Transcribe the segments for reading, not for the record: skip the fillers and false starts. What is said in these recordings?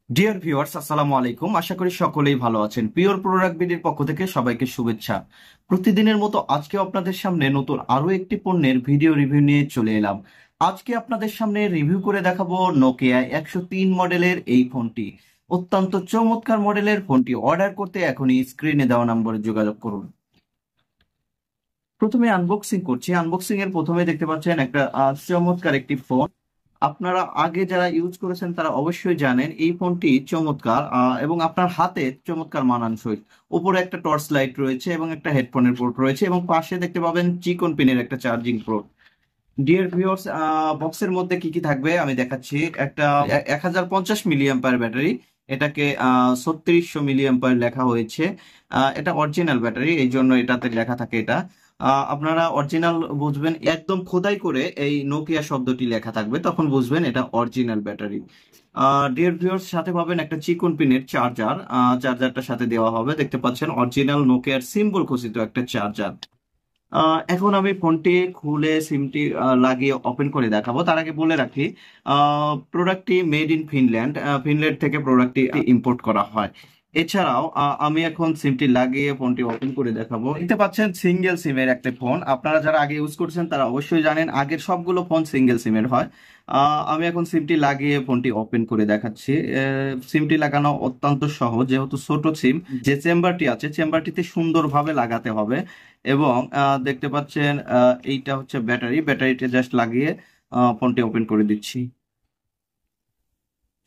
Dear viewers, আসসালামু আলাইকুম। আশা করি সকলেই ভালো আছেন। পিওর প্রোডাক্ট বিডির পক্ষ থেকে সবাইকে শুভেচ্ছা। প্রতিদিনের মতো আজকে আপনাদের সামনে নতুন আরো একটি পণ্যের ভিডিও রিভিউ নিয়ে চলে এলাম। আজকে আপনাদের সামনে রিভিউ করে দেখাবো নোকিয়া 103 মডেলের এই ফোনটি। অত্যন্ত চমৎকার মডেলের ফোনটি অর্ডার করতে এখনই স্ক্রিনে দেওয়া নম্বরে যোগাযোগ করুন। প্রথমে আনবক্সিং করছি। আনবক্সিং এর প্রথমে দেখতে পাচ্ছেন একটা চমৎকার একটি ফোন। আপনারা আগে যারা ইউজ করেছেন তারা অবশ্যই জানেন এই ফোনটি চমৎকার, এবং আপনার হাতে চমৎকার মানানসই। উপরে একটা টর্চ লাইট রয়েছে এবং একটা হেডফোনের পোর্ট রয়েছে এবং পাশে দেখতে পাবেন চিকন পিনের একটা চার্জিং পোর্ট। ডিয়ার ভিউয়ার্স, বক্সের মধ্যে কি কি থাকবে আমি দেখাচ্ছি। একটা 1050 মিলি অ্যাম্পায়ার ব্যাটারি, এটাকে 3600 মিলি অ্যাম্পায়ার লেখা হয়েছে। এটা অরিজিনাল ব্যাটারি, এই জন্য এটাতে লেখা থাকে এটা। আপনারা অরিজিনাল বুঝবেন, একদম খোদাই করে এই নোকিয়া শব্দটি লেখা থাকবে, তখন বুঝবেন এটা অরিজিনাল ব্যাটারি। ডিয়ার ভিউয়ার্স, সাথে পাবেন একটা চিকন পিনের চার্জার। চার্জারটার সাথে দেওয়া হবে, দেখতে পাচ্ছেন অরিজিনাল নোকিয়ার সিম্বল খচিত একটা চার্জার। এখন আমি ফোনটি খুলে সিমটি লাগিয়ে ওপেন করে দেখাবো। তার আগে বলে রাখি, প্রোডাক্টটি মেড ইন ফিনল্যান্ড। ফিনল্যান্ড থেকে প্রোডাক্টটি ইম্পোর্ট করা হয়। এছাড়াও আমি এখন সিমটি লাগিয়ে ফোনটি ওপেন করে দেখাবো। দেখতে পাচ্ছেন সিঙ্গেল সিমের একটা ফোন। আপনারা যারা আগে ইউজ করছেন তারা অবশ্যই জানেন আগের সবগুলো ফোন সিঙ্গেল সিমের হয়। আমি এখন সিমটি লাগিয়ে ফোনটি ওপেন করে দেখাচ্ছি। সিমটি লাগানো অত্যন্ত সহজ, যেহেতু ছোট সিম। যে চেম্বারটি আছে চেম্বারটিতে সুন্দরভাবে লাগাতে হবে। এবং দেখতে পাচ্ছেন এইটা হচ্ছে ব্যাটারি। ব্যাটারিটা জাস্ট লাগিয়ে ফোনটি ওপেন করে দিচ্ছি।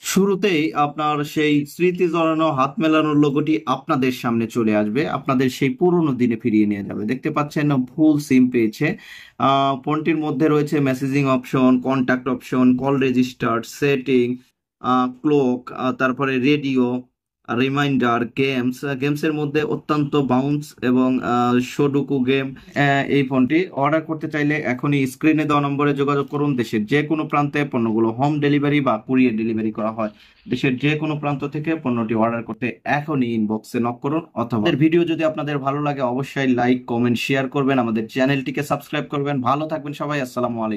শুরুতেই আপনার সেই স্মৃতি জড়ানো হাত মেলানোর লোগোটি আপনাদের সামনে চলে আসবে, আপনাদের সেই পুরোনো দিনে ফিরিয়ে নিয়ে যাবে। দেখতে পাচ্ছেন ফুল সিম পেয়েছে। ফোনটির মধ্যে রয়েছে messaging option, contact option, call register, setting, clock, তারপরে রেডিও, রিমাইন্ডার, গেমসের মধ্যে অত্যন্ত বাউন্স এবং সুডোকু গেম। এই ফোনটি অর্ডার করতে চাইলে এখনই স্ক্রিনে দেওয়া নম্বরে যোগাযোগ করুন। দেশের যে কোনো প্রান্তে পণ্যগুলো হোম ডেলিভারি বা কুরিয়ার ডেলিভারি করা হয়। দেশের যে কোনো প্রান্ত থেকে পণ্যটি অর্ডার করতে এখনই ইনবক্সে নক করুন, অথবা আমাদের ভিডিও যদি আপনাদের ভালো লাগে অবশ্যই লাইক, কমেন্ট, শেয়ার করবেন। আমাদের চ্যানেলটিকে সাবস্ক্রাইব করবেন। ভালো থাকবেন সবাই। আসসালামু আলাইকুম।